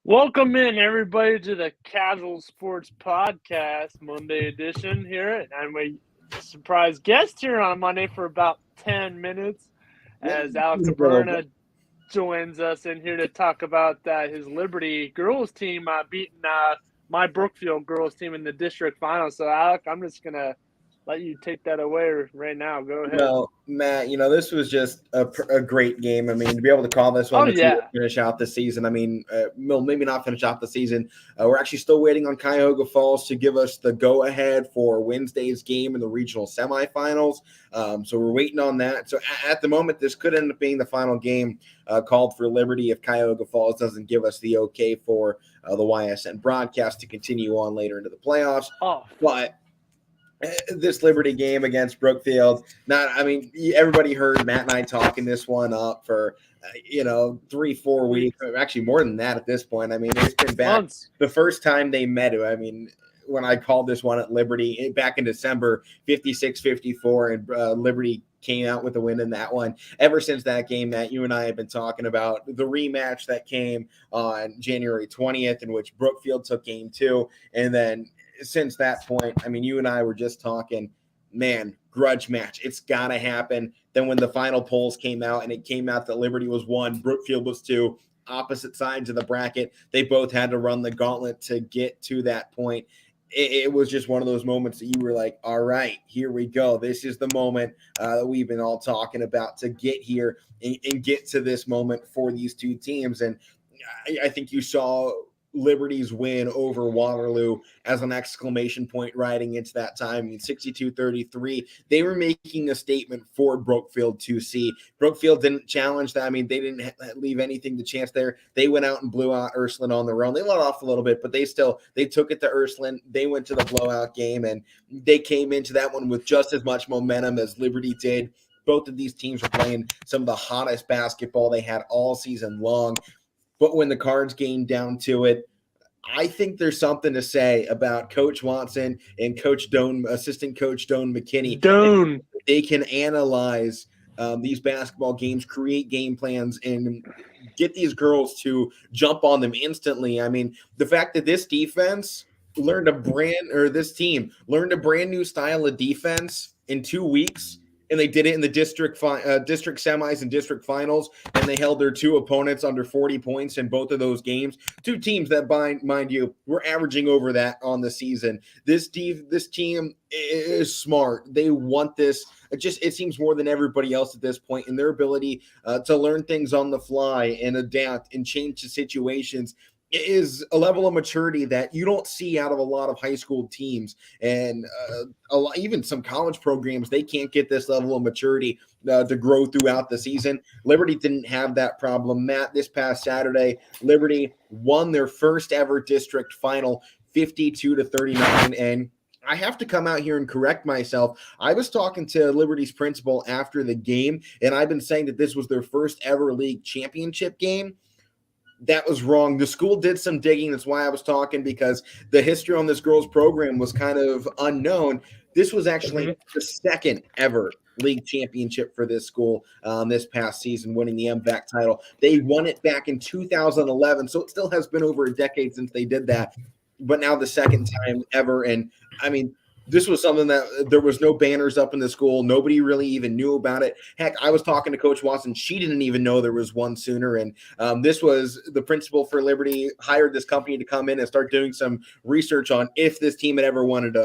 Welcome in, everybody, to the Casual Sports Podcast, Monday edition here. I'm a surprise guest here on Monday for about 10 minutes as Alek Koberna joins us in here to talk about his Liberty girls team beating my Brookfield girls team in the district final. So, Alek, I'm just going to let you take that away right now. Go ahead. Well, Matt, this was just a great game. I mean, to be able to call this one finish out the season. I mean, maybe not finish out the season. We're actually still waiting on Cuyahoga Falls to give us the go-ahead for Wednesday's game in the regional semifinals. So we're waiting on that. So at the moment, this could end up being the final game called for Liberty if Cuyahoga Falls doesn't give us the okay for the YSN broadcast to continue on later into the playoffs. But this Liberty game against Brookfield, everybody heard Matt and I talking this one up for 3-4 weeks, actually more than that at this point. I mean, it's been back the first time they met. I mean, when I called this one at Liberty back in December, 56-54, and Liberty came out with a win in that one. Ever since that game, Matt, you and I have been talking about the rematch that came on January 20th, in which Brookfield took game 2, and then since that point, I mean, you and I were just talking, man, grudge match. It's got to happen. Then when the final polls came out and it came out that Liberty was 1, Brookfield was 2, opposite sides of the bracket, they both had to run the gauntlet to get to that point. It was just one of those moments that you were like, all right, here we go. This is the moment that we've been all talking about to get here and get to this moment for these two teams. And I think you saw Liberty's win over Waterloo as an exclamation point riding into that time. I mean, 62-33. They were making a statement for Brookfield to see. Brookfield didn't challenge that. I mean, they didn't leave anything to chance there. They went out and blew out Ursuline on their own. They let off a little bit, but they took it to Ursuline. They went to the blowout game, and they came into that one with just as much momentum as Liberty did. Both of these teams were playing some of the hottest basketball they had all season long. But when the cards came down to it, I think there's something to say about Coach Watson and assistant coach Doan McKinney. They can analyze these basketball games, create game plans, and get these girls to jump on them instantly. I mean, the fact that this team learned a brand new style of defense in 2 weeks. And they did it in the district semis and district finals, and they held their two opponents under 40 points in both of those games. Two teams that, mind you, were averaging over that on the season. This team is smart. They want this. It seems more than everybody else at this point, in their ability to learn things on the fly and adapt and change the situations is a level of maturity that you don't see out of a lot of high school teams, and even some college programs. They can't get this level of maturity to grow throughout the season. Liberty didn't have that problem. Matt, this past Saturday, Liberty won their first ever district final, 52-39, and I have to come out here and correct myself. I was talking to Liberty's principal after the game, and I've been saying that this was their first ever league championship game. That was wrong. The school did some digging. That's why I was talking, because the history on this girls program was kind of unknown. This was actually the second ever league championship for this school this past season, winning the MVAC title. They won it back in 2011, so it still has been over a decade since they did that, but now the second time ever. And I mean, this was something that there was no banners up in the school. Nobody really even knew about it. Heck, I was talking to Coach Watson. She didn't even know there was one sooner. And this was the principal for Liberty hired this company to come in and start doing some research on if this team had ever wanted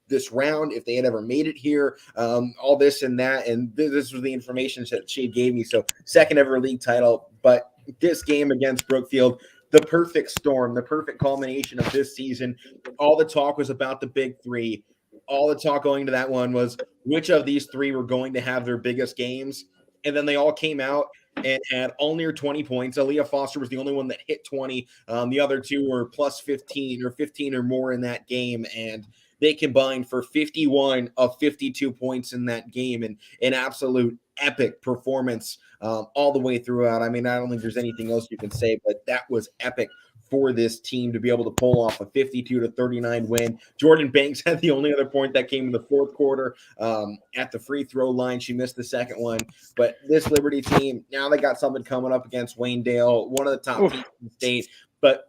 this round, if they had ever made it here, all this and that. And this was the information that she gave me. So second ever league title. But this game against Brookfield, the perfect storm, the perfect culmination of this season. All the talk was about the big three. All the talk going to that one was which of these three were going to have their biggest games. And then they all came out and had all near 20 points. Aaliyah Foster was the only one that hit 20. The other two were plus 15 or 15 or more in that game. And they combined for 51 of 52 points in that game, and an absolute epic performance all the way throughout. I mean, I don't think there's anything else you can say, but that was epic for this team to be able to pull off a 52-39 win. Jordan Banks had the only other point that came in the fourth quarter at the free throw line. She missed the second one. But this Liberty team, now they got something coming up against Waynedale, one of the top teams in the state. But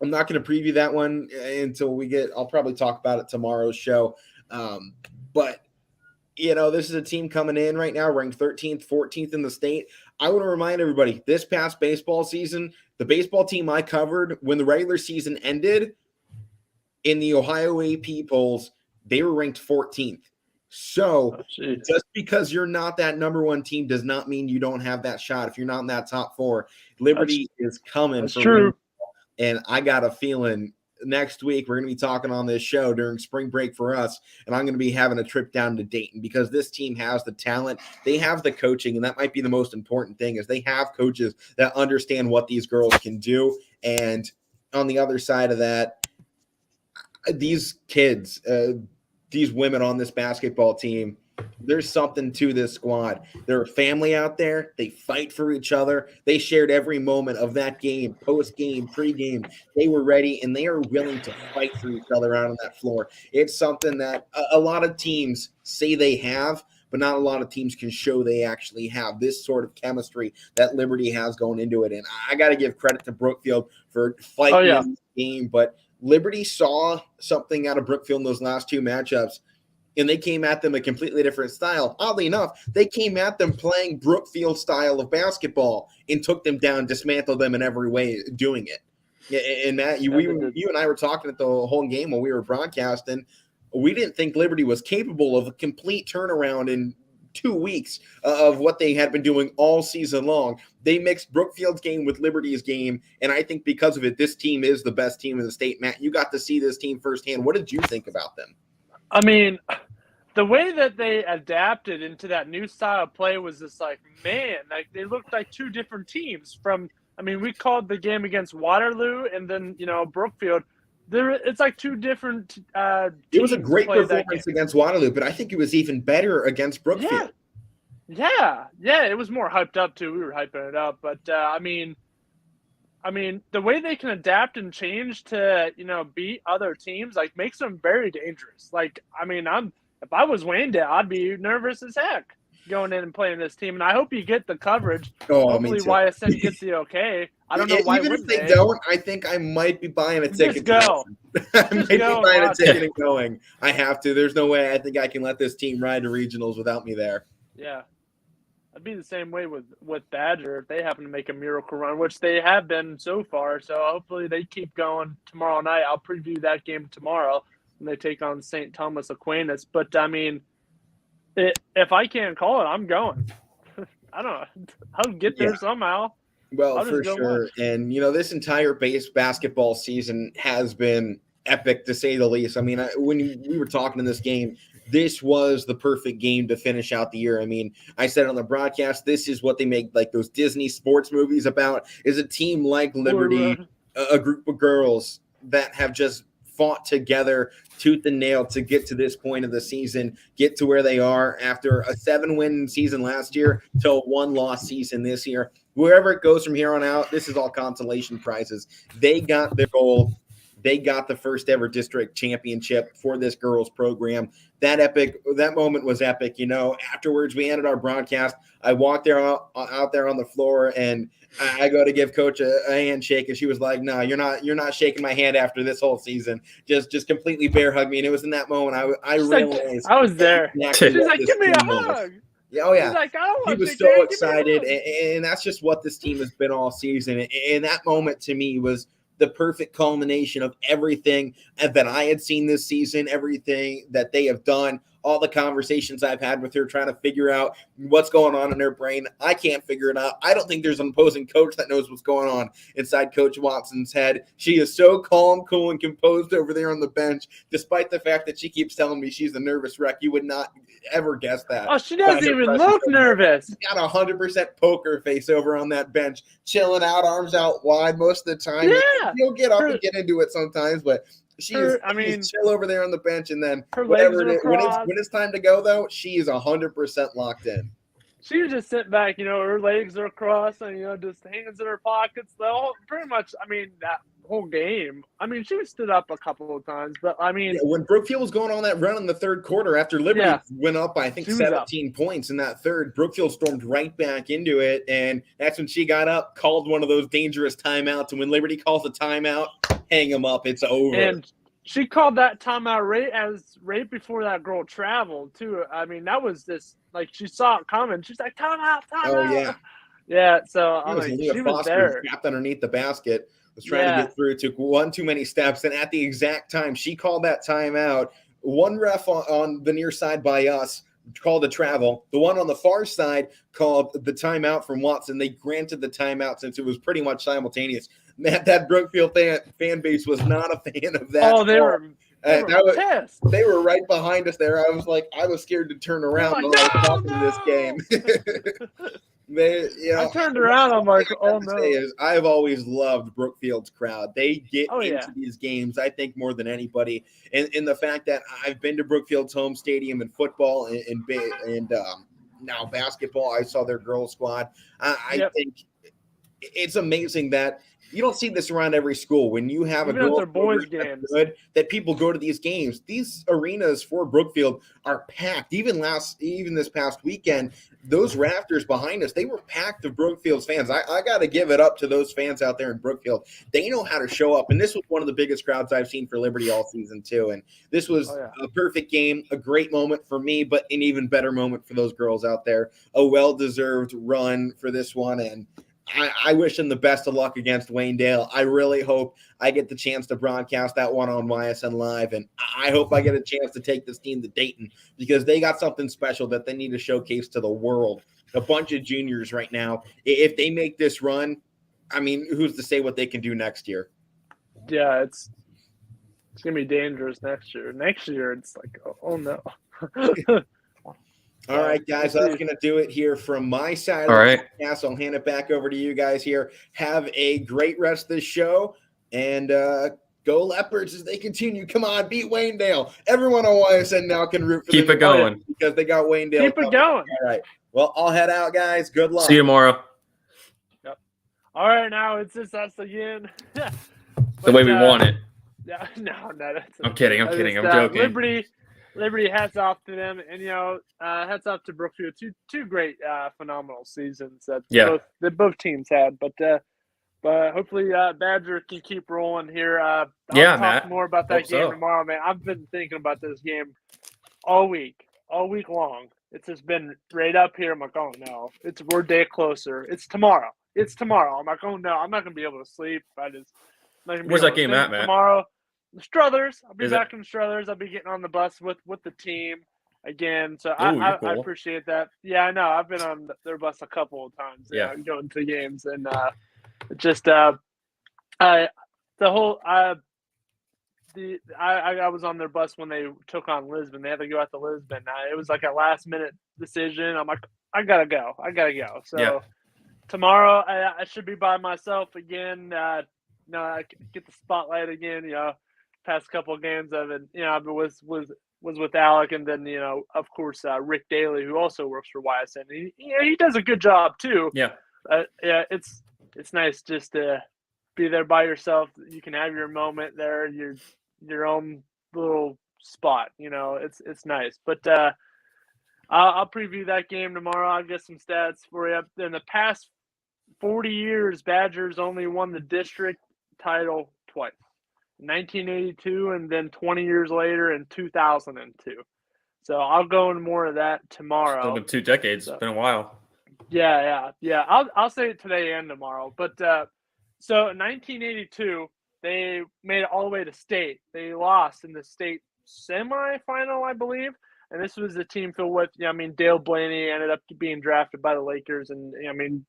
I'm not going to preview that one until I'll probably talk about it tomorrow's show. But this is a team coming in right now, ranked 13th, 14th in the state. I want to remind everybody, this past baseball season, the baseball team I covered, when the regular season ended, in the Ohio AP polls, they were ranked 14th. So just because you're not that number one team does not mean you don't have that shot. If you're not in that top four, Liberty is coming. That's true. And I got a feeling next week we're going to be talking on this show during spring break for us, and I'm going to be having a trip down to Dayton because this team has the talent, they have the coaching, and that might be the most important thing is they have coaches that understand what these girls can do. And on the other side of that, these kids, these women on this basketball team, there's something to this squad. They're a family out there. They fight for each other. They shared every moment of that game, post-game, pre-game. They were ready, and they are willing to fight for each other out on that floor. It's something that a lot of teams say they have, but not a lot of teams can show they actually have this sort of chemistry that Liberty has going into it. And I got to give credit to Brookfield for fighting in this game, but Liberty saw something out of Brookfield in those last two matchups, and they came at them a completely different style. Oddly enough, they came at them playing Brookfield style of basketball and took them down, dismantled them in every way doing it. And Matt, you and I were talking at the whole game when we were broadcasting. We didn't think Liberty was capable of a complete turnaround in 2 weeks of what they had been doing all season long. They mixed Brookfield's game with Liberty's game, and I think because of it, this team is the best team in the state. Matt, you got to see this team firsthand. What did you think about them? I mean, the way that they adapted into that new style of play was just like, man, like they looked like two different teams we called the game against Waterloo and then, Brookfield. It's like two different teams. It was a great performance against Waterloo, but I think it was even better against Brookfield. Yeah, it was more hyped up too. We were hyping it up, but the way they can adapt and change to, beat other teams, like makes them very dangerous. Like, if I was Waynedale, I'd be nervous as heck going in and playing this team. And I hope you get the coverage. Hopefully YSN gets the okay. I don't know why. Even if they don't, I think I might be buying a ticket. Just go. I might be buying a ticket and going. I have to. There's no way I think I can let this team ride to regionals without me there. Yeah. I'd be the same way with Badger if they happen to make a miracle run, which they have been so far. So hopefully they keep going tomorrow night. I'll preview that game tomorrow when they take on St. Thomas Aquinas. But, if I can't call it, I'm going. I don't know. I'll get there somehow. Well, for sure. And, this entire basketball season has been epic, to say the least. When we were talking in this game, this was the perfect game to finish out the year. I said on the broadcast, this is what they make like those Disney sports movies about, is a team like Liberty, a group of girls that have just fought together tooth and nail to get to this point of the season, get to where they are after a 7-win season last year to a 1-loss season this year. Wherever it goes from here on out, this is all consolation prizes. They got their goal. they got the first ever district championship for this girls program. That moment was epic. Afterwards we ended our broadcast. I walked out there on the floor, and I go to give coach a handshake, and she was like, "No, you're not shaking my hand after this whole season." Just completely bear hug me. And it was in that moment I realized I was there. She's like, "Give me a hug." Yeah, oh yeah. She's like, "I don't want he was so excited, and that's just what this team has been all season. And that moment to me was the perfect culmination of everything that I had seen this season, everything that they have done, all the conversations I've had with her trying to figure out what's going on in her brain. I can't figure it out. I don't think there's an opposing coach that knows what's going on inside Coach Watson's head. She is so calm, cool, and composed over there on the bench, despite the fact that she keeps telling me she's a nervous wreck. You would not ever guess that. Oh, she doesn't even look nervous. She's got 100% poker face over on that bench, chilling out, arms out wide most of the time. Yeah. You'll get up and get into it sometimes, but she's chill over there on the bench, and then whatever when it's time to go, though, she is 100% locked in. She was just sitting back, her legs are crossed, and just hands in her pockets. Pretty much, that whole game. She was stood up a couple of times, but when Brookfield was going on that run in the third quarter after Liberty went up by I think 17 points in that third, Brookfield stormed right back into it, and that's when she got up, called one of those dangerous timeouts, and when Liberty calls a timeout, hang them up, it's over. And she called that timeout right before that girl traveled too. That was this, like, she saw it coming. She's like, timeout. Oh yeah. Yeah, so she was there. Trapped underneath the basket, was trying to get through, took one too many steps, and at the exact time she called that timeout, one ref on the near side by us called a travel. The one on the far side called the timeout from Watson. They granted the timeout since it was pretty much simultaneous. That Brookfield fan base was not a fan of that. Oh, they were pissed. They were right behind us there. I was scared to turn around when I was talking to this game. I turned around. I'm like, oh no. I've always loved Brookfield's crowd. They get into these games, I think, more than anybody. And the fact that I've been to Brookfield's home stadium in football and now basketball. I saw their girls squad. I think it's amazing that you don't see this around every school. When you have even a boys games, that people go to these games. These arenas for Brookfield are packed. Even this past weekend, those rafters behind us, they were packed of Brookfield's fans. I got to give it up to those fans out there in Brookfield. They know how to show up, and this was one of the biggest crowds I've seen for Liberty all season too. And this was a perfect game, a great moment for me, but an even better moment for those girls out there. A well-deserved run for this one, and I wish them the best of luck against Waynedale. I really hope I get the chance to broadcast that one on YSN Live, and I hope I get a chance to take this team to Dayton because they got something special that they need to showcase to the world. A bunch of juniors right now. If they make this run, who's to say what they can do next year? Yeah, it's going to be dangerous next year. Next year, it's like, oh no. All right, guys, that's going to do it here from my side of the podcast. I'll hand it back over to you guys here. Have a great rest of the show, and go Leopards as they continue. Come on, beat Waynedale. Everyone on YSN now can root for them. Keep it going. Because they got Waynedale. Keep it going. All right. Well, I'll head out, guys. Good luck. See you tomorrow. Yep. All right, now it's just us again. The way we want it. Yeah, no. I'm kidding. I'm joking. Liberty, hats off to them, and hats off to Brookfield. Two great, phenomenal seasons that both teams had. But hopefully Badger can keep rolling here. I'll talk more about that game tomorrow, man. I've been thinking about this game all week long. It's just been right up here. I'm like, oh no, we're a day closer. It's tomorrow. I'm like, oh no, I'm not gonna be able to sleep. Where's that game at, Matt? Tomorrow. Struthers. I'll be back in Struthers. I'll be getting on the bus with the team again. So I appreciate that. Yeah, I know. I've been on their bus a couple of times. Going to games, and just I was on their bus when they took on Lisbon. They had to go out to Lisbon. It was like a last minute decision. I'm like, I gotta go. So tomorrow I should be by myself again. I get the spotlight again. Past couple of games of it, I was with Alek, and then of course Rick Daly, who also works for YSN. He does a good job too. Yeah, it's nice just to be there by yourself. You can have your moment there, your own little spot. It's nice. But I'll preview that game tomorrow. I'll get some stats for you. In the past 40 years, Badgers only won the district title twice. 1982 and then 20 years later in 2002. So I'll go into more of that tomorrow. It's been 2 decades. It's been a while. Yeah. I'll say it today and tomorrow. But so in 1982, they made it all the way to state. They lost in the state semifinal, I believe. And this was a team filled with, Dale Blaney ended up being drafted by the Lakers. And,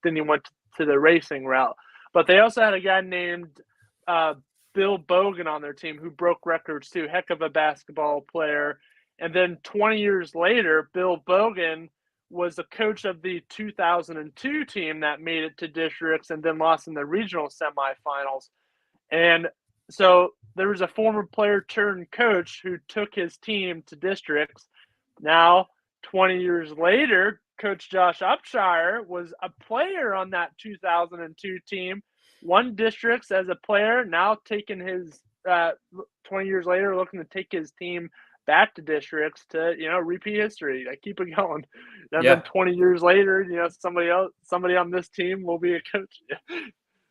then he went to the racing route. But they also had a guy named Bill Bogan on their team who broke records too. Heck of a basketball player. And then 20 years later, Bill Bogan was the coach of the 2002 team that made it to districts and then lost in the regional semifinals. And so there was a former player turned coach who took his team to districts. Now, 20 years later, Coach Josh Upshire was a player on that 2002 team, won districts as a player, now taking his 20 years later, looking to take his team back to districts to, repeat history. Like, keep it going. And then 20 years later, somebody on this team will be a coach.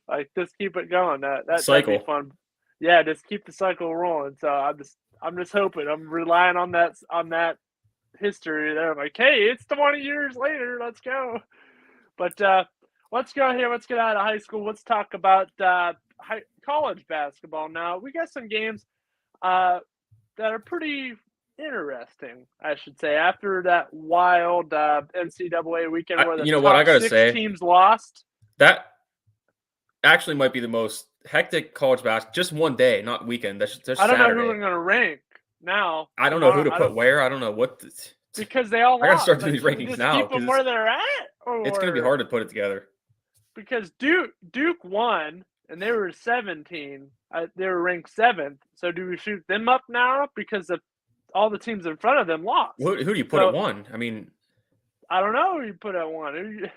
Like, just keep it going. That'd be fun. Yeah, just keep the cycle rolling. So I'm just hoping. I'm relying on that history there. I'm like, hey, it's 20 years later. Let's go. But let's go here. Let's get out of high school. Let's talk about college basketball now. We got some games that are pretty interesting, I should say, after that wild NCAA weekend where the top 6 teams lost. That actually might be the most hectic college basketball. Just one day, not weekend. That's I don't Saturday. know who I'm going to rank now. I don't know who to put where. I don't know what. Because they all lost. I got to start doing these rankings now. Keep them where they're at? It's going to be hard to put it together. Because Duke won, and they were 17. They were ranked 7th. So do we shoot them up now? Because all the teams in front of them lost. Who do you put at 1? I mean, I don't know who you put at 1.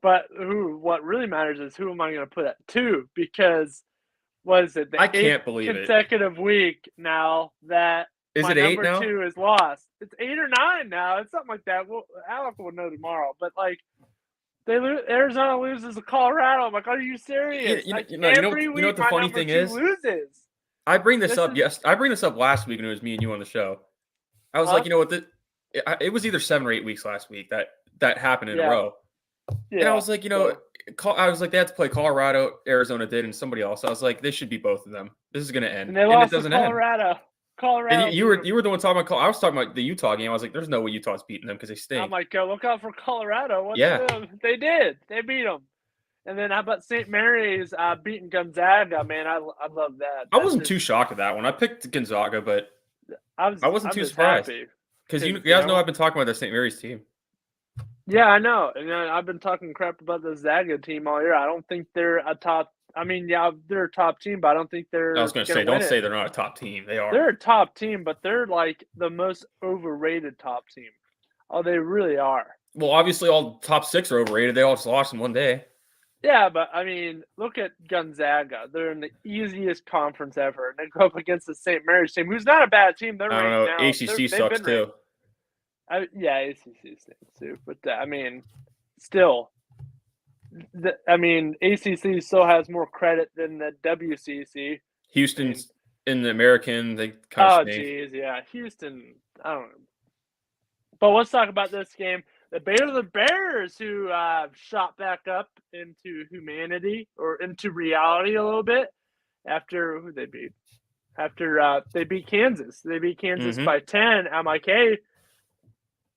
But what really matters is who am I going to put at 2? Because what is it? I can't believe consecutive week now that is my it 8 number now? 2 is lost. It's 8 or 9 now. It's something like that. Well, Alek will know tomorrow. But Arizona loses to Colorado. I'm like, are you serious? Every week, what the funny thing is? Loses. I bring this up last week when it was me and you on the show. I was like, you know what? It was either 7 or 8 weeks last week that happened in a row. Yeah. And I was like, I was like, they had to play Colorado, Arizona did, and somebody else. I was like, this should be both of them. This is going to end. And they lost to Colorado. And you were the one talking about. I was talking about the Utah game. I was like, "There's no way Utah's beating them because they stink." I'm like, look out for Colorado. They did. They beat them. And then how about St. Mary's beating Gonzaga? Man, I love that. I wasn't too shocked at that one. I picked Gonzaga, but I wasn't too surprised because you guys know I've been talking about the St. Mary's team. Yeah, I know, and I've been talking crap about the Zaga team all year. I don't think they're a top. I mean, yeah, they're a top team, but I don't think they're. I was going to say, don't say they're not a top team. They are. They're a top team, but they're like the most overrated top team. Oh, they really are. Well, obviously, all top 6 are overrated. They all just lost in one day. Yeah, but I mean, look at Gonzaga. They're in the easiest conference ever, and they go up against the St. Mary's team, who's not a bad team. They're I don't know. ACC sucks too. ACC stinks too, but I mean, still. ACC still has more credit than the WCC. Houston's in the American. They kind of stink. Geez, yeah. Houston, I don't know. But let's talk about this game. The Bears, who shot back up into humanity or into reality a little bit after who they beat. After they beat Kansas. They beat Kansas by 10. I'm like, hey,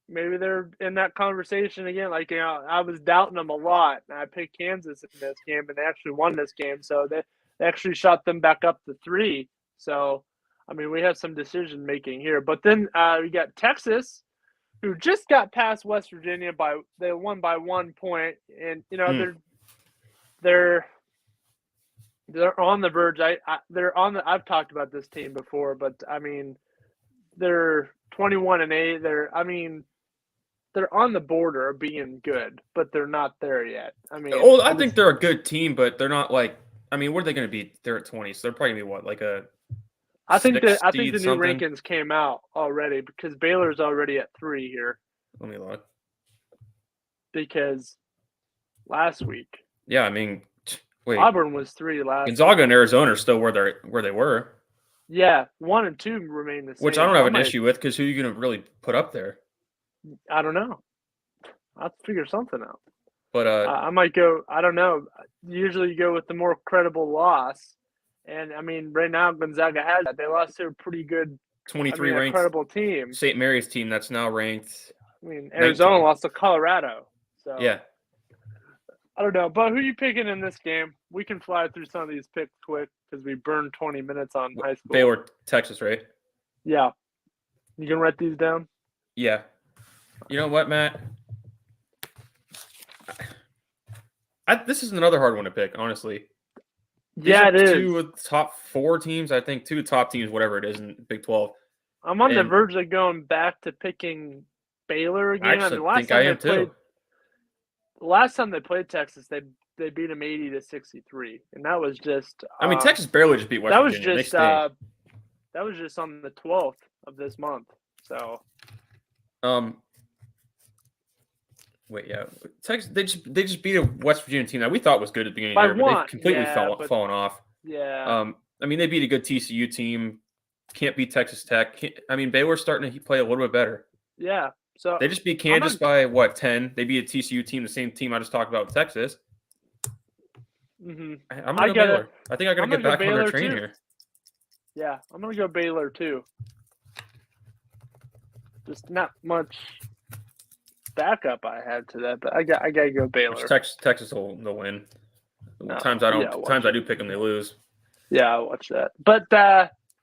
maybe they're in that conversation again. Like, I was doubting them a lot, and I picked Kansas in this game, and they actually won this game. So they actually shot them back up to 3. So, I mean, we have some decision-making here. But then we got Texas, who just got past West Virginia they won by 1 point. And, they're on the verge. I've talked about this team before, but, I mean, they're 21-8. They're on the border of being good, but they're not there yet. I mean, I think they're a good team, but they're not like. I mean, what are they going to be? They're at 20, so they're probably going to be what, like a I think the seed new something? rankings came out already because Baylor's already at 3 here. Let me look. Because last week, Yeah, I mean, wait. Auburn was 3 last. Gonzaga and Arizona are still where they were. Yeah, 1 and 2 remain the same. Which I don't have an issue with because who are you going to really put up there? I don't know. I'll figure something out. But I might go. I don't know. Usually, you go with the more credible loss, and I mean, right now Gonzaga has that. They lost to a pretty good, 23 ranked credible team, St. Mary's team that's now ranked. I mean, Arizona 19. lost to Colorado. So Yeah. I don't know. But who are you picking in this game? We can fly through some of these picks quick because we burned 20 minutes on high school. Baylor, Texas, right? Yeah. You can write these down? Yeah. You know what, Matt? This is another hard one to pick, honestly. Yeah, it is. 2 of the top 4 teams, I think. 2 top teams, whatever it is in Big 12. I'm on the verge of going back to picking Baylor again. I actually think I am too. The last time they played Texas, they beat them 80-63, and that was just. I mean, Texas barely just beat West Virginia. That was just on the 12th of this month. So. Wait, yeah, Texas. They just beat a West Virginia team that we thought was good at the beginning By of the year, but one, they've completely fallen off. Yeah. I mean, they beat a good TCU team. Can't beat Texas Tech. Baylor's starting to play a little bit better. Yeah. So they just beat Kansas by 10? They beat a TCU team, the same team I just talked about with Texas. Mm-hmm. I'm gonna go Baylor. I think I gotta get back on our train here. Yeah, I'm gonna go Baylor too. Just not much backup I had to that, but I gotta go Baylor. Texas will win. No, times I do pick them, they lose. Yeah, I'll watch that. But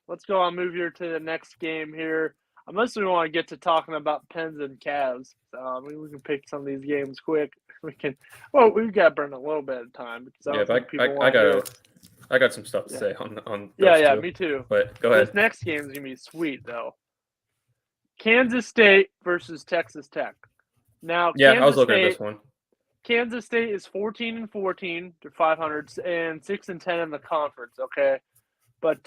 let's go on. Move here to the next game here. I mostly want to get to talking about Pens and Cavs. So, we can pick some of these games quick. We've got to burn a little bit of time because I got some stuff to say on. Yeah, me too. But go ahead. This next game is gonna be sweet though. Kansas State versus Texas Tech. Now, I was looking at this one. Kansas State is 14-14 to 500 and 6-10 in the conference. Okay, but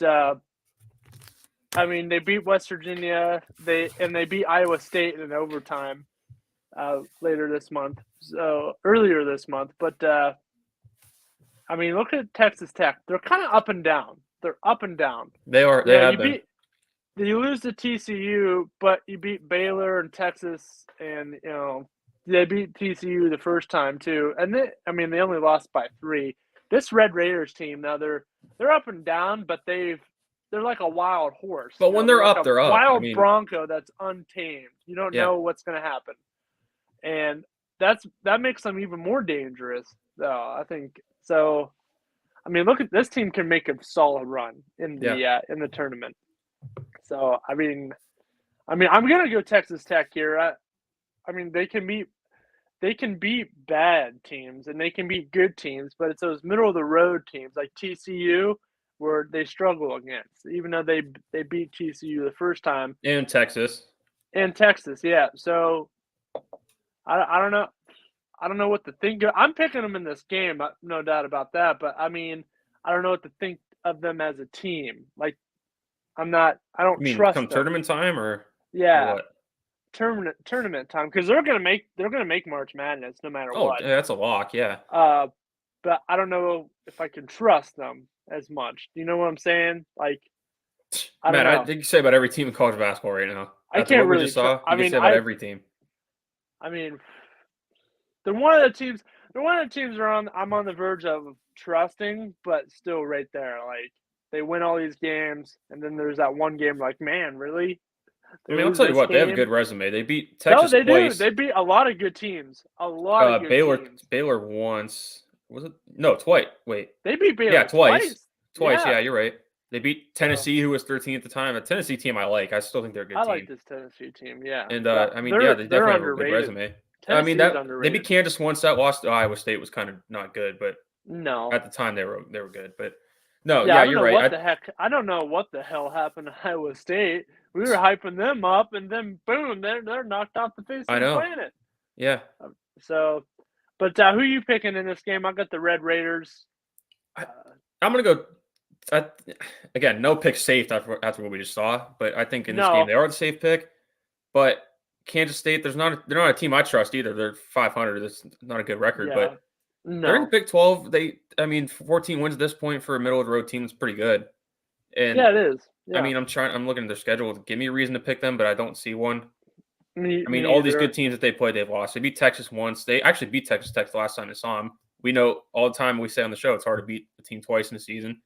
they beat West Virginia. They beat Iowa State in overtime earlier this month. But look at Texas Tech. They're kind of up and down. They are. You lose to TCU, but you beat Baylor and Texas, and they beat TCU the first time too. And they only lost by 3. This Red Raiders team now they're up and down, but they're like a wild horse. But when they're up, they're up. Wild bronco that's untamed. You don't know what's going to happen, and that makes them even more dangerous. Though I think so. Look at this team can make a solid run in the tournament. So I'm gonna go Texas Tech here. They can beat bad teams and they can beat good teams, but it's those middle of the road teams like TCU where they struggle against, even though they beat TCU the first time. And Texas, yeah. So I don't know. I don't know what to think. I'm picking them in this game, no doubt about that. But I don't know what to think of them as a team. Like, I don't trust them. Tournament time or what? Tournament time, because they're gonna make March Madness no matter what. Oh, yeah, that's a lock, yeah. But I don't know if I can trust them as much. Do you know what I'm saying? Like, I don't know. I think you say about every team in college basketball right now. I can't really say about every team. They're one of the teams. I'm on the verge of trusting, but still right there. Like, they win all these games, and then there's that one game. Like, man, really? I'll tell you what. They have a good resume. They beat Texas twice. Do. They beat a lot of good teams. Teams. Baylor once. Was it? No, twice. Wait. They beat Baylor. Yeah, twice. Yeah, you're right. They beat Tennessee, who was 13 at the time. A Tennessee team I like. I still think they're a good team. I like this Tennessee team. Yeah. And they definitely have a good resume. They beat Kansas once. That lost to Iowa State was kind of not good, but no, at the time they were good. But no, you're right. I don't know what the hell happened to Iowa State. We were hyping them up, and then boom, they're knocked off the face of the planet. Yeah. So, but who are you picking in this game? I got the Red Raiders. I'm going to go again, no pick safe after what we just saw, but I think in this game they are the safe pick. But Kansas State, they're not a team I trust either. They're 500. That's not a good record, but they're in the Big 12. 14 wins at this point for a middle of the road team is pretty good. And it is. Yeah. I mean, I'm looking at their schedule. Give me a reason to pick them, but I don't see one. Me all these good teams that they played, they've lost. They beat Texas once. They actually beat Texas Tech the last time they saw them. We know all the time we say on the show it's hard to beat a team twice in a season,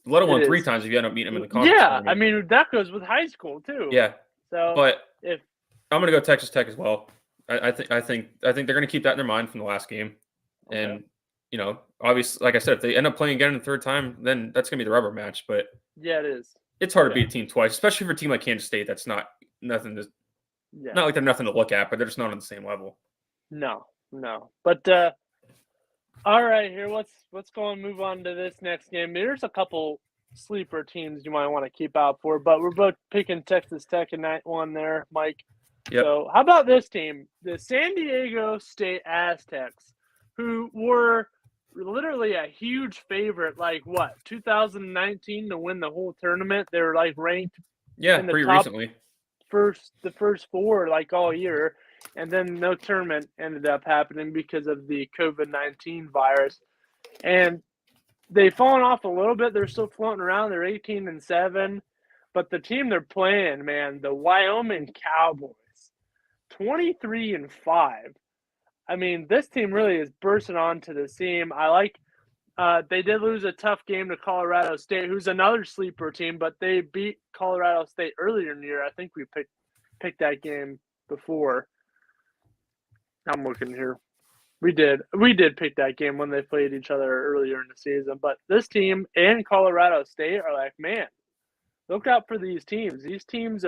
let alone 3 times if you end up beating them in the conference. Yeah, I mean that goes with high school too. Yeah. So, but if I'm going to go Texas Tech as well, I think they're going to keep that in their mind from the last game, and obviously, like I said, if they end up playing again the third time, then that's going to be the rubber match. But yeah, it is. It's hard to beat a team twice, especially for a team like Kansas State. That's not nothing to. Yeah. Not like they're nothing to look at, but they're just not on the same level. No. But all right, here let's go and move on to this next game. There's a couple sleeper teams you might want to keep out for, but we're both picking Texas Tech in night one there, Mike. Yep. So how about this team, the San Diego State Aztecs, who were literally a huge favorite, 2019 to win the whole tournament. They were ranked in the pretty top recently. The first 4 all year, and then no tournament ended up happening because of the COVID-19 virus, and they've fallen off a little bit. They're still floating around. They're 18-7, but the team they're playing, man, the Wyoming Cowboys, 23-5. I mean, this team really is bursting onto the scene. I like. They did lose a tough game to Colorado State, who's another sleeper team, but they beat Colorado State earlier in the year. I think we picked that game before. I'm looking here. We did pick that game when they played each other earlier in the season. But this team and Colorado State are man, look out for these teams. These teams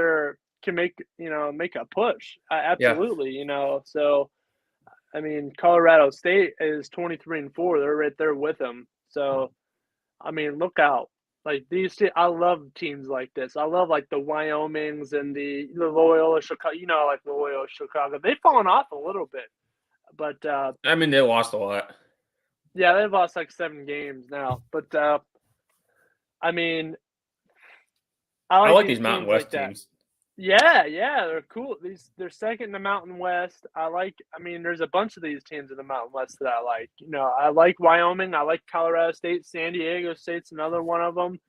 can make a push. Absolutely, So. I mean, Colorado State is 23-4. They're right there with them. So, I mean, look out. These, I love teams like this. I love the Wyomings and the Loyola Chicago. Loyola Chicago. They've fallen off a little bit, but I mean, they lost a lot. Yeah, they've lost 7 games now. But I mean, I like these Mountain West teams. Yeah, they're cool. They're second in the Mountain West. There's a bunch of these teams in the Mountain West that I like. I like Wyoming. I like Colorado State. San Diego State's another one of them.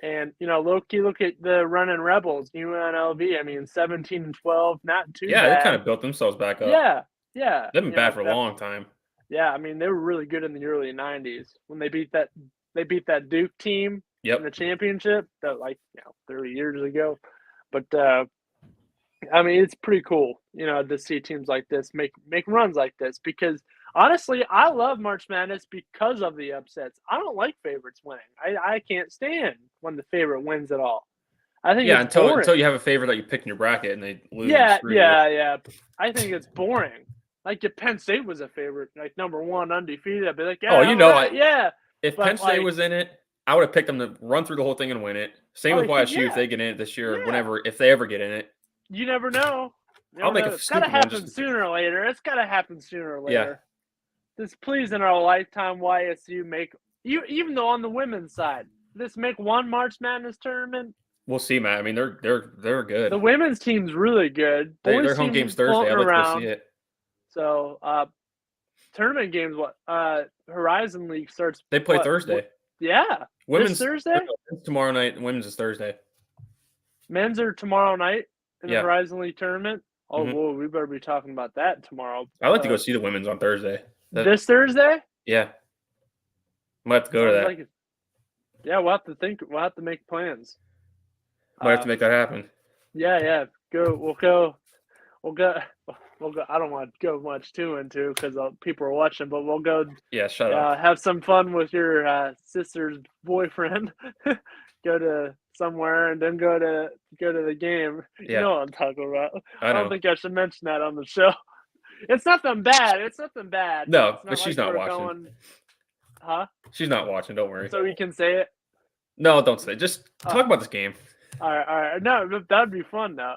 And, low-key, look at the running Rebels, UNLV. 17-12, not too bad. Yeah, they kind of built themselves back up. Yeah. They've been bad for a long time. Yeah, they were really good in the early 90s when they beat that Duke team in the championship, 30 years ago. But it's pretty cool, to see teams like this make runs like this, because honestly, I love March Madness because of the upsets. I don't like favorites winning. I can't stand when the favorite wins at all. I think until you have a favorite that you pick in your bracket and they lose. Yeah. I think it's boring. If Penn State was a favorite, number 1 undefeated, I'd be like, yeah, If Penn State was in it, I would have picked them to run through the whole thing and win it. Same with YSU if they get in it this year, if they ever get in it. You never know. It's got to happen sooner or later. It's got to happen sooner or later. Yeah. Just please, in our lifetime, YSU even though on the women's side, just make one March Madness tournament. We'll see, Matt. They're good. The women's team's really good. Their home game's Thursday. I'd like to see it. So, tournament games, Horizon League starts. They play Thursday. Yeah. Women's Thursday? Tomorrow night. Women's is Thursday. Men's are tomorrow night in the Horizon League tournament. Oh, whoa, we better be talking about that tomorrow. I'd like to go see the women's on Thursday. This Thursday? Yeah. Might have to go to that. Yeah, we'll have to make plans. Might have to make that happen. Yeah. We'll go. I don't want to go much too into because people are watching, but we'll go. Yeah, shut up. Have some fun with your sister's boyfriend. Go to somewhere and then go to the game. Yeah. You know what I'm talking about. I don't think I should mention that on the show. It's nothing bad. No, but she's not watching. Huh? She's not watching. Don't worry. So we can say it. No, don't say it. Just talk about this game. All right. No, that'd be fun though.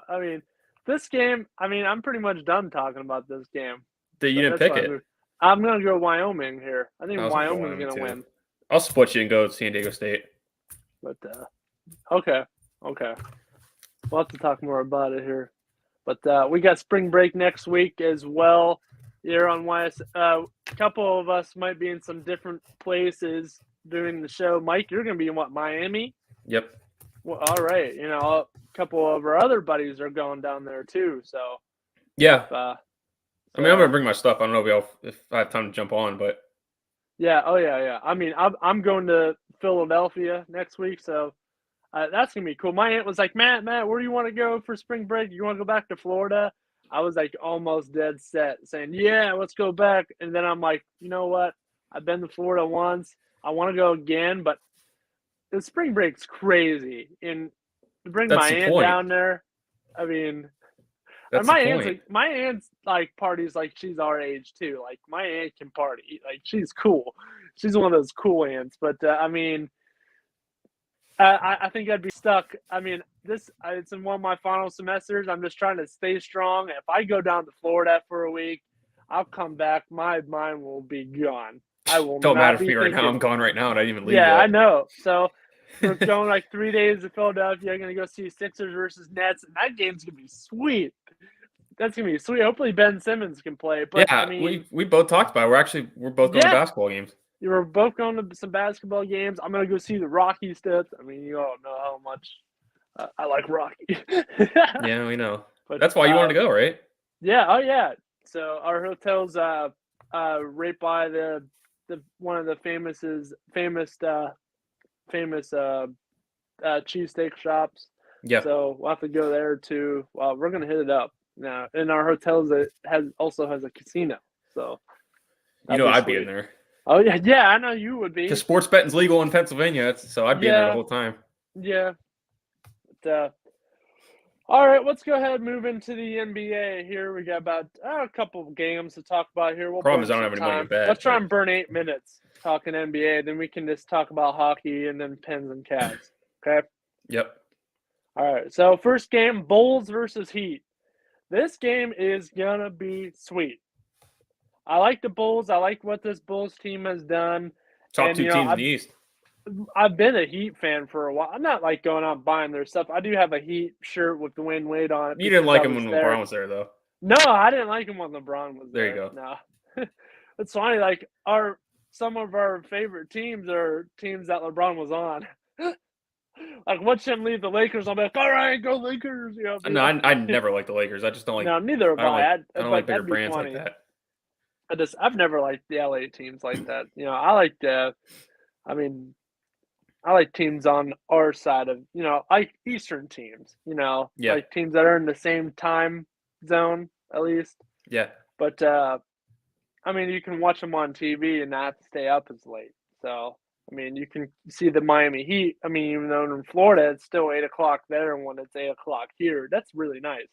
This game, I'm pretty much done talking about this game. You didn't pick it. I'm going to go Wyoming here. I think Wyoming's going to win. I'll split you and go to San Diego State. But okay. We'll have to talk more about it here. But we got spring break next week as well here on YS. A couple of us might be in some different places doing the show. Mike, you're going to be in what, Miami? Yep. Well, all right. A couple of our other buddies are going down there too. So yeah. I'm going to bring my stuff. I don't know if I have time to jump on, but yeah. Oh yeah. I mean, I'm going to Philadelphia next week, so that's gonna be cool. My aunt was like, Matt, where do you want to go for spring break? You want to go back to Florida? I was like almost dead set, saying, yeah, let's go back. And then I'm like, you know what? I've been to Florida once. I want to go again, but the spring break's crazy. And to bring my aunt down there, I mean, my aunt's like parties like she's our age too. Like my aunt can party. Like she's cool. She's one of those cool aunts. But I mean, I think I'd be stuck. I mean, it's in one of my final semesters. I'm just trying to stay strong. If I go down to Florida for a week, I'll come back. My mind will be gone. I will. Don't matter for me right now. I'm gone right now, and I didn't even leave. Yeah, yet. I know. So we're going like 3 days to Philadelphia. I'm gonna go see Sixers versus Nets, and that game's gonna be sweet. That's gonna be sweet. Hopefully Ben Simmons can play. But yeah, I mean, we both talked about it. We're both going to basketball games. You were both going to some basketball games. I'm gonna go see the Rocky stuff. I mean, you all know how much I like Rocky. Yeah, we know. But that's why you wanted to go, right? Yeah. Oh, yeah. So our hotel's right by the one of the famous cheesesteak shops. Yeah. So we'll have to go there too. Well, we're gonna hit it up now. And our hotel's also has a casino. So I'd be in there. Oh yeah, I know you would be. Because sports betting's legal in Pennsylvania, so I'd be in there the whole time. Yeah. But, all right, let's go ahead and move into the NBA here. We got about a couple of games to talk about here. Problem is I don't have any money to bet. Let's try and burn 8 minutes talking NBA. Then we can just talk about hockey and then Pens and Cavs. Okay? Yep. All right, so first game, Bulls versus Heat. This game is going to be sweet. I like the Bulls. I like what this Bulls team has done. Top two teams in the East. I've been a Heat fan for a while. I'm not like going out buying their stuff. I do have a Heat shirt with Dwayne Wade on it. You didn't like him when LeBron was there, though. No, I didn't like him when LeBron was there. There you go. No. It's funny. Like some of our favorite teams are teams that LeBron was on. Like, watch him leave the Lakers. I'm like, all right, go Lakers. No, I never liked the Lakers. I just don't like. No, neither have I. I don't like bigger brands like that. I've never liked the LA teams like that. I like teams on our side of, like Eastern teams, like teams that are in the same time zone at least. Yeah. But you can watch them on TV and not have to stay up as late. So, you can see the Miami Heat. Even though in Florida it's still 8:00 there, and when it's 8:00 here, that's really nice.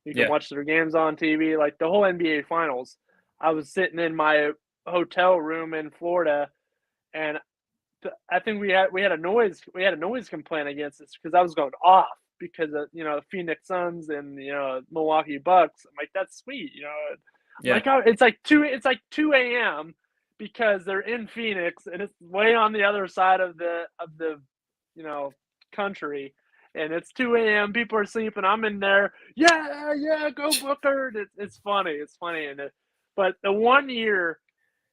You can watch their games on TV, like the whole NBA Finals. I was sitting in my hotel room in Florida, and I think we had a noise complaint against us because I was going off because of Phoenix Suns and Milwaukee Bucks. I'm like, that's sweet, Like it's like 2 a.m. because they're in Phoenix and it's way on the other side of the country. And it's 2 a.m. People are sleeping. I'm in there. Yeah, go Booker. It's funny. But the one year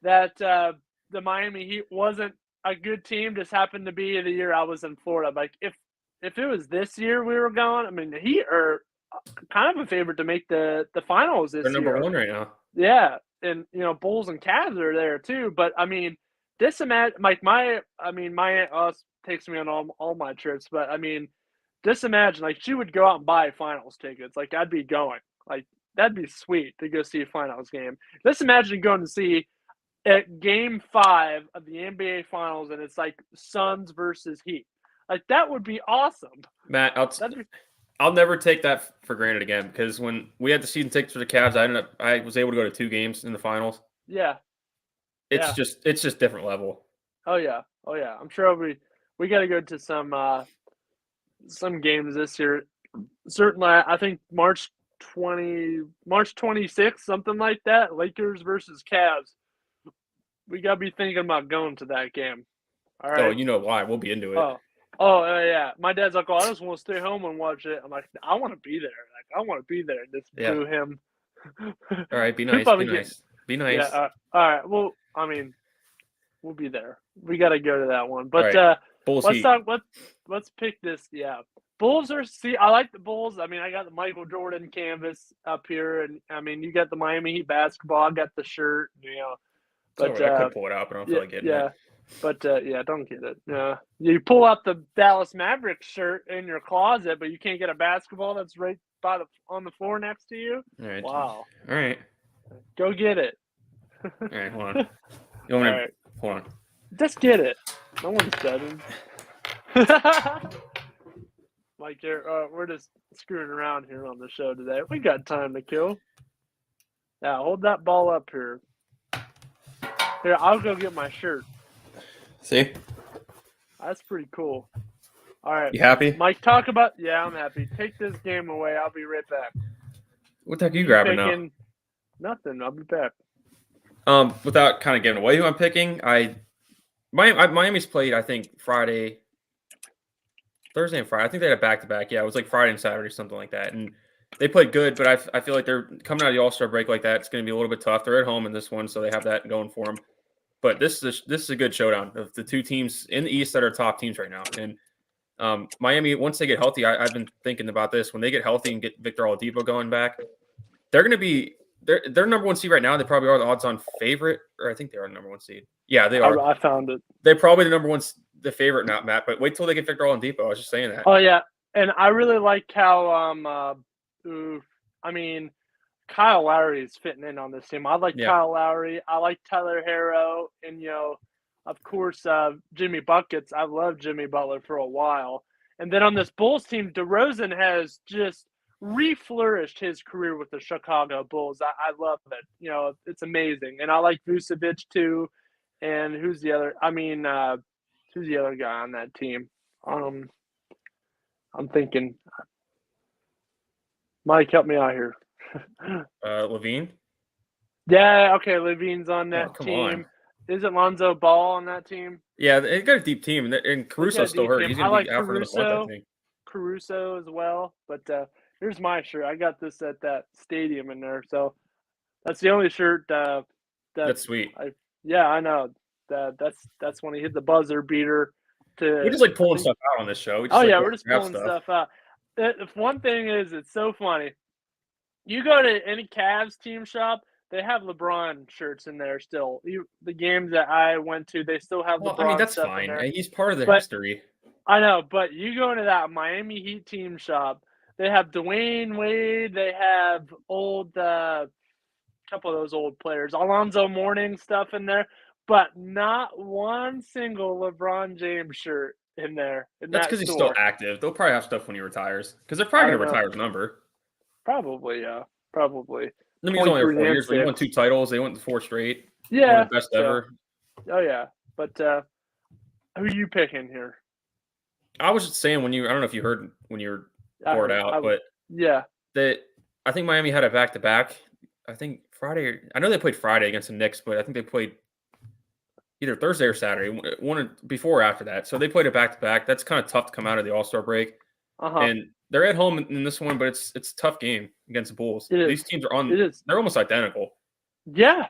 that the Miami Heat wasn't a good team, just happened to be the year I was in Florida. Like if it was this year we were going, the Heat are kind of a favorite to make the finals this year. They're number one right now. Yeah, and Bulls and Cavs are there too. But this imagine like my aunt takes me on all my trips. But just imagine like she would go out and buy finals tickets. Like I'd be going. Like that'd be sweet to go see a finals game. Just imagine going to see at Game 5 of the NBA Finals, and it's like Suns versus Heat. Like that would be awesome. Matt, I'll never take that for granted again because when we had the season tickets for the Cavs, I was able to go to 2 games in the finals. Yeah, it's just different level. Oh yeah. I'm sure we got to go to some games this year. Certainly, I think March 26th, something like that. Lakers versus Cavs. We got to be thinking about going to that game. All right. Oh, you know why? We'll be into it. Yeah. My dad's like, "Oh, I just want to stay home and watch it." I'm like, "I want to be there. Like, I want to be there and just boo him." All right, be nice. Be nice. Yeah. All right. Well, I mean, we'll be there. We got to go to that one. But Bulls let's Heat. talk. Let's pick this. Yeah. Bulls are. See, I like the Bulls. I mean, I got the Michael Jordan canvas up here, and I mean, you got the Miami Heat basketball. I got the shirt. You know. But I could pull it out, but I don't feel like getting it. But don't get it. Yeah, you pull out the Dallas Mavericks shirt in your closet, but you can't get a basketball that's right on the floor next to you. All right. Wow. All right. Go get it. All right, hold on. You want me to hold on? Just get it. No one's judging. Like we're just screwing around here on the show today. We got time to kill. Now hold that ball up here. Here, I'll go get my shirt. See? That's pretty cool. All right. You happy? Mike, talk about – yeah, I'm happy. Take this game away. I'll be right back. What the heck are you grabbing now? Nothing. I'll be back. Without kind of giving away who I'm picking, Miami's played, I think, Thursday and Friday. I think they had a back-to-back. Yeah, it was like Friday and Saturday, something like that. And they played good, but I feel like they're coming out of the All-Star break like that. It's going to be a little bit tough. They're at home in this one, so they have that going for them. But this is a good showdown of the two teams in the East that are top teams right now. And Miami, once they get healthy, I've been thinking about this. When they get healthy and get Victor Oladipo going back, they're going to be they're number one seed right now. They probably are the odds-on favorite, or I think they are the number one seed. Yeah, they are. I found it. They're probably the favorite, not Matt. But wait till they get Victor Oladipo. I was just saying that. Oh yeah, and I really like how Kyle Lowry is fitting in on this team. I like Kyle Lowry. I like Tyler Herro, and of course, Jimmy Buckets. I've loved Jimmy Butler for a while. And then on this Bulls team, DeRozan has just reflourished his career with the Chicago Bulls. I love it. It's amazing. And I like Vucevic too. And who's the other? Who's the other guy on that team? I'm thinking. Mike, help me out here. Levine? Yeah, okay. Levine's on that come team. On. Isn't Lonzo Ball on that team? Yeah, they got a deep team, and Caruso's still hurt. He's going to be out for another month, I think. Caruso as well. But here's my shirt. I got this at that stadium in there. So that's the only shirt that's sweet. I know. That's when he hit the buzzer beater. We're just like pulling stuff out on this show. We're just pulling stuff out. If one thing is, it's so funny. You go to any Cavs team shop, they have LeBron shirts in there still. The games that I went to, they still have LeBron. I mean, that's stuff fine. in there. He's part of the history. I know, but you go into that Miami Heat team shop, they have Dwayne Wade, they have old couple of those old players, Alonzo Mourning stuff in there, but not one single LeBron James shirt in there. That's because he's still active. They'll probably have stuff when he retires, because they're probably going to retire his number. Probably, yeah. Probably. I mean, he's only there 4 years, but he won 2 titles. They went 4 straight. Yeah. One of the best ever. Oh, yeah. But who are you picking here? I was just saying I don't know if you heard when you were poured out, but I think Miami had a back-to-back. I think Friday. I know they played Friday against the Knicks, but I think they played either Thursday or Saturday, one before or after that. So they played a back-to-back. That's kind of tough to come out of the All-Star break. And they're at home in this one, but it's a tough game against the Bulls. These teams are they're almost identical. Yeah.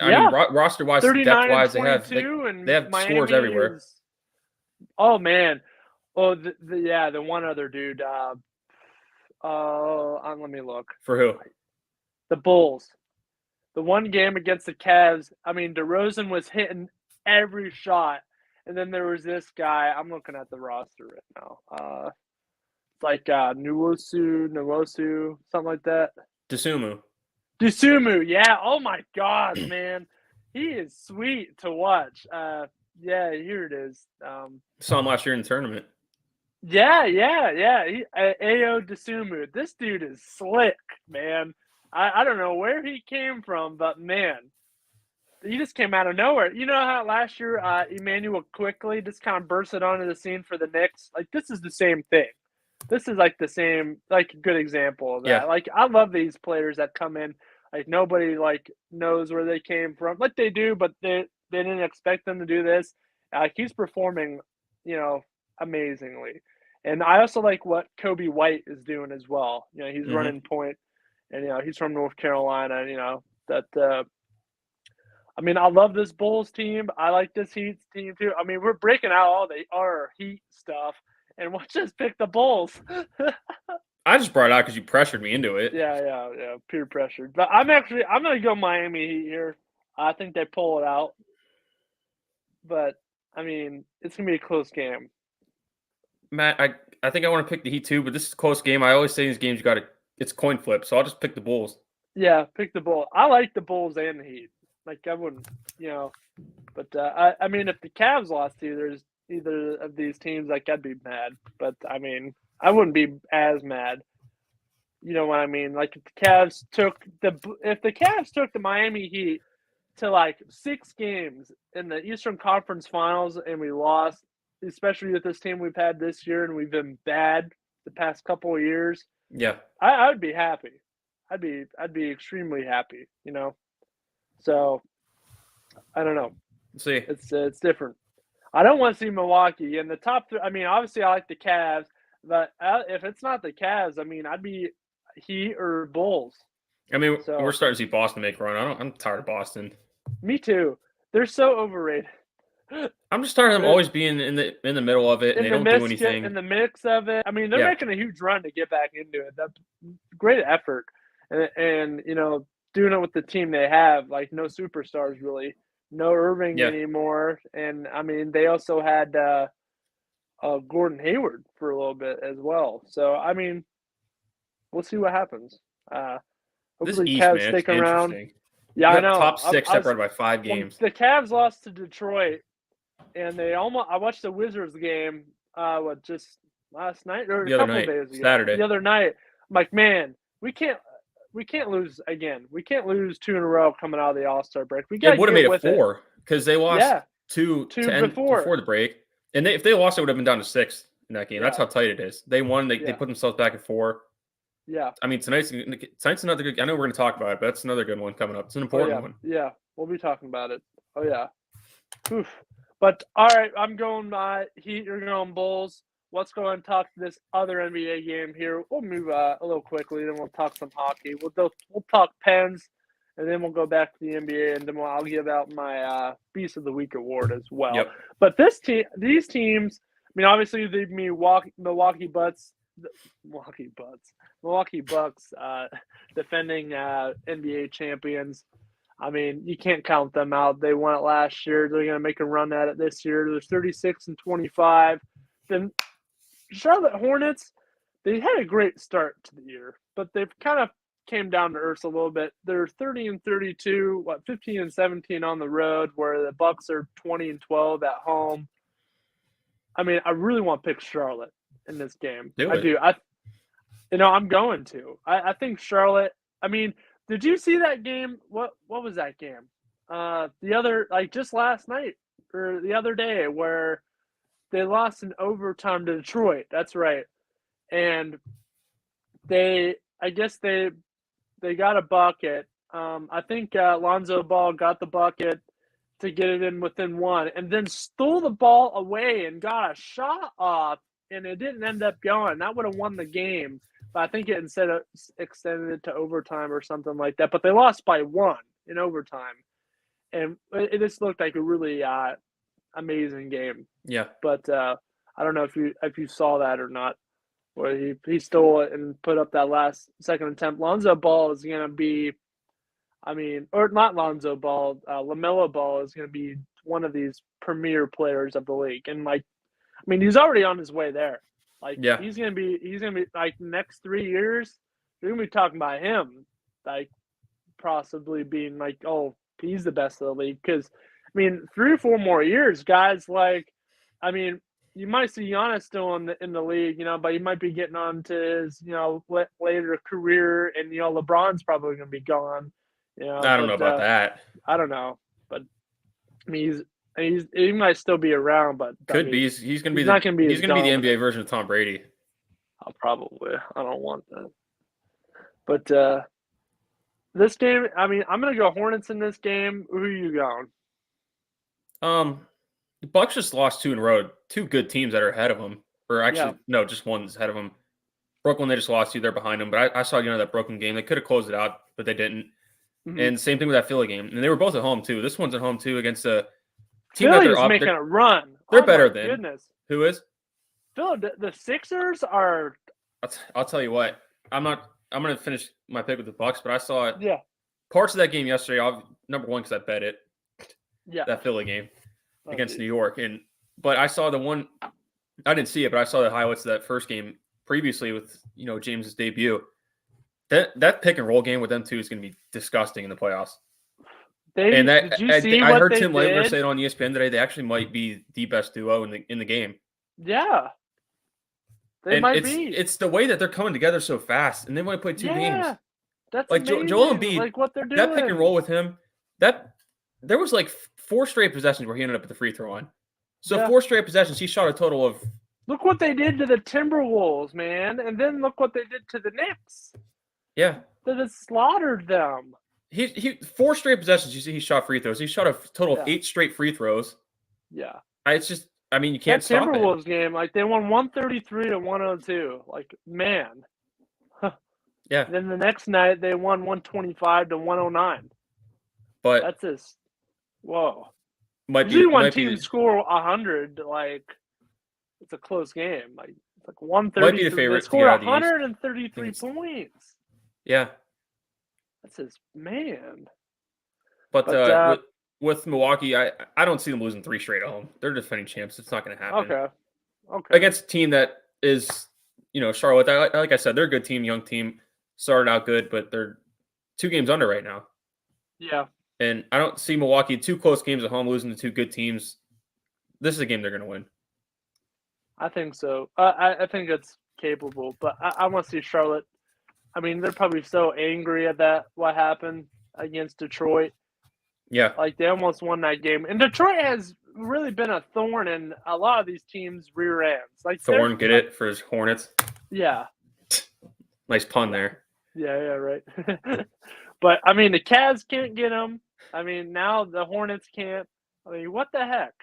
I mean, roster-wise, depth-wise, they have scores everywhere. Oh, man. Oh, the one other dude. Let me look. For who? The Bulls. The one game against the Cavs, I mean, DeRozan was hitting every shot. And then there was this guy. I'm looking at the roster right now. It's like Nwosu, something like that. Dosunmu, yeah. Oh, my God, man. He is sweet to watch. Yeah, here it is. Saw him last year in the tournament. Yeah. Ayo Dosunmu. This dude is slick, man. I don't know where he came from, but, man, he just came out of nowhere. You know how last year Emmanuel quickly just kind of bursted onto the scene for the Knicks? Like, this is the same thing. This is like the same, like a good example of that. Yeah. Like, I love these players that come in, like nobody like knows where they came from. Like they do, but they didn't expect them to do this. He's performing, amazingly. And I also like what Kobe White is doing as well. He's running point, and he's from North Carolina. I love this Bulls team. I like this Heat team too. We're breaking out all our Heat stuff, and we'll just pick the Bulls. I just brought it out because you pressured me into it. Yeah. Peer pressure. But I'm gonna go Miami Heat here. I think they pull it out. But it's gonna be a close game. Matt, I think I want to pick the Heat too, but this is a close game. I always say in these games it's coin flip, so I'll just pick the Bulls. Yeah, pick the Bulls. I like the Bulls and the Heat. I wouldn't, but if the Cavs lost to either of these teams, I'd be mad. But I wouldn't be as mad. You know what I mean? If the Cavs took the Miami Heat to 6 games in the Eastern Conference Finals and we lost, especially with this team we've had this year and we've been bad the past couple of years. Yeah, I would be happy. I'd be extremely happy. So, I don't know. See, it's different. I don't want to see Milwaukee in the top 3. Obviously, I like the Cavs, but if it's not the Cavs, I'd be Heat or Bulls. We're starting to see Boston make a run. I'm tired of Boston. Me too. They're so overrated. I'm just tired of them always being in the middle of it and they don't do anything. In the mix of it. They're making a huge run to get back into it. That's great effort, and doing it with the team they have, no superstars really, no Irving anymore, and they also had Gordon Hayward for a little bit as well. So we'll see what happens. Hopefully, East, Cavs stick around. Yeah, I know. Top 6 separated by 5 games. The Cavs lost to Detroit, and I watched the Wizards game. Just last night or a couple of days ago? Saturday. The other night. I'm like, man, we can't lose again. We can't lose 2 in a row coming out of the All-Star break. We got. It would have made it 4 because they lost 2 before the break, and if they lost, it would have been down to 6 in that game. That's how tight it is. They won. They put themselves back at 4. Yeah. Tonight's another good. I know we're going to talk about it, but that's another good one coming up. It's an important one. Yeah, we'll be talking about it. Oh yeah. Oof. But all right, I'm going Heat. You're going Bulls. Let's go and talk this other NBA game here. We'll move a little quickly, then we'll talk some hockey. We'll talk Pens, and then we'll go back to the NBA, and then I'll give out my Beast of the Week award as well. Yep. But these teams, obviously the Milwaukee Bucks, defending NBA champions. You can't count them out. They won it last year. They're going to make a run at it this year. They're 36-25. Then Charlotte Hornets, they had a great start to the year, but they've kind of came down to earth a little bit. They're 30-32, 15-17 on the road, where the Bucks are 20-12 at home. I really want to pick Charlotte in this game. I do. I'm going to. I think Charlotte. Did you see that game? What was that game? The other, just last night or the other day, where they lost in overtime to Detroit. That's right. And I guess they got a bucket. I think Lonzo Ball got the bucket to get it in within 1, and then stole the ball away and got a shot off, and it didn't end up going. That would have won the game. But I think it extended it to overtime or something like that. But they lost by 1 in overtime. And it just looked like a really amazing game. Yeah. But I don't know if you saw that or not. Where he stole it and put up that last second attempt. Lonzo Ball is going to be, or not Lonzo Ball, LaMelo Ball is going to be one of these premier players of the league. And he's already on his way there. He's gonna be next 3 years, you're gonna be talking about him, possibly being he's the best of the league. Because 3 or 4 more years, guys, you might see Giannis still in the league, but he might be getting on to his later career, and LeBron's probably gonna be gone. I don't know about that. I don't know, but he might still be around, but could be. He's going to be the NBA version of Tom Brady. Probably. I don't want that. But this game, I'm going to go Hornets in this game. Who are you going? The Bucks just lost 2 in a row. 2 good teams that are ahead of them. Or actually, no, just one's ahead of them. Brooklyn, they just lost 2. They're behind them. But I saw, that Brooklyn game. They could have closed it out, but they didn't. Mm-hmm. And same thing with that Philly game. And they were both at home, too. This one's at home, too, against a team Philly's making a run. They're better than. Goodness. Who is? Philly, the Sixers are. I'll tell you what. I'm going to finish my pick with the Bucks, but I saw it. Yeah. Parts of that game yesterday. Number one, because I bet it. Yeah. That Philly game against New York. But I saw the one. I didn't see it, but I saw the highlights of that first game previously with James's debut. That pick and roll game with them two is going to be disgusting in the playoffs. Did you see I what heard they Tim did? Legler say it on ESPN today. They actually might be the best duo in the game. Yeah, they might be. It's the way that they're coming together so fast, and they might play 2 games. That's like amazing. Joel Embiid. Like what they're doing. That pick and roll with him. There was like 4 straight possessions where he ended up at the free throw line. So 4 straight possessions, he shot a total of. Look what they did to the Timberwolves, man, and then look what they did to the Knicks. Yeah, they just slaughtered them. He 4 straight possessions. You see, he shot free throws. He shot a total of 8 straight free throws. Yeah, it's just. I mean, you can't stop it. That Timberwolves game, like they won 133 to 102. Like man. Yeah. Then the next night they won 125 to 109. But that's just whoa. Usually when teams score 100, like it's a close game. Like it's like 130. Might be the favorite. They scored 133 points. Yeah. That's just man. But with Milwaukee, I don't see them losing 3 straight at home. They're defending champs. It's not going to happen. Okay. Against a team that is, Charlotte. Like I said, they're a good team, young team. Started out good, but they're 2 games under right now. Yeah. And I don't see Milwaukee 2 close games at home losing to 2 good teams. This is a game they're going to win. I think so. I think it's capable, but I want to see Charlotte. I mean, they're probably so angry at what happened against Detroit. Yeah. Like they almost won that game. And Detroit has really been a thorn in a lot of these teams' rear ends. Like Thorn, get it for his Hornets. Yeah. Nice pun there. Yeah, right. But I mean, the Cavs can't get them. I mean, now the Hornets can't. I mean, what the heck?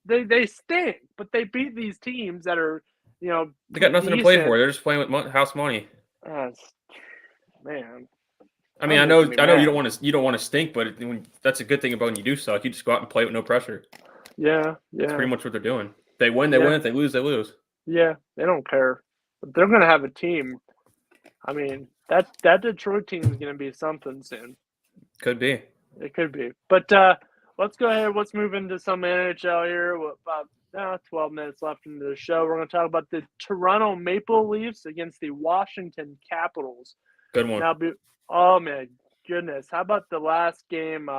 They stink, but they beat these teams that are, they got nothing to play for. They're just playing with house money. Man. I mean, I know you don't want to stink, but that's a good thing about when you do suck. You just go out and play with no pressure. Yeah. That's pretty much what they're doing. They win, they win. If they lose, they lose. Yeah, they don't care. But they're going to have a team. I mean, that Detroit team is going to be something soon. Could be. It could be. But let's go ahead. Let's move into some NHL here. About 12 minutes left into the show. We're going to talk about the Toronto Maple Leafs against the Washington Capitals. Good one. Oh, my goodness. How about the last game?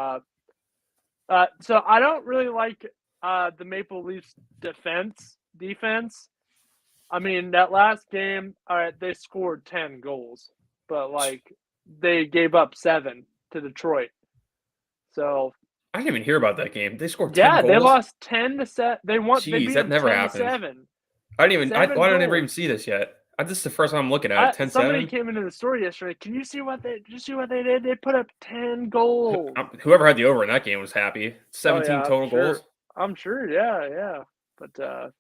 So I don't really like the Maple Leafs defense. I mean, that last game, all right, they scored 10 goals, but, they gave up 7 to Detroit. So I didn't even hear about that game. They scored 10 goals? Yeah, they lost 10-7. They won. Jeez, they beat that never happened. 7. I didn't even. Why did I never even see this yet? This is the first time I'm looking at it. 10-7. Somebody came into the store yesterday. Can you see what they did? They put up 10 goals. Whoever had the over in that game was happy. 17 total goals. I'm sure. Yeah. But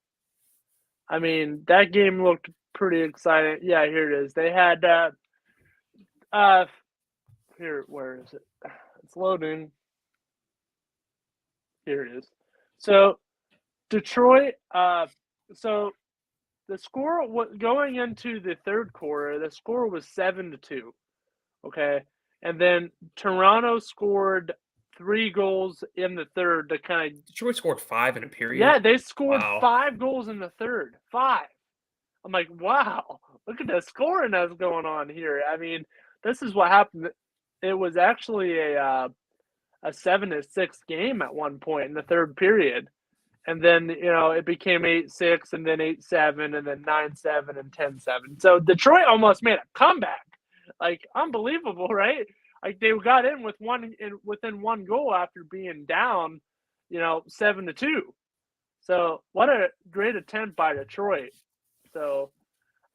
I mean, that game looked pretty exciting. Yeah, here it is. They had here. Where is it? It's loading. Here it is. So Detroit. So the score going into the third quarter, the score was 7-2. Okay, and then Toronto scored 3 goals in the third to kind of. Detroit scored 5 in a period. Yeah, they scored 5 goals in the third. 5. I'm like, wow, look at the scoring that's going on here. I mean, this is what happened. It was actually a 7-6 game at one point in the third period. And then, it became 8-6 and then 8-7 and then 9-7 and 10-7. So Detroit almost made a comeback. Like, unbelievable, right? Like, they got in within 1 goal after being down, 7-2. So what a great attempt by Detroit. So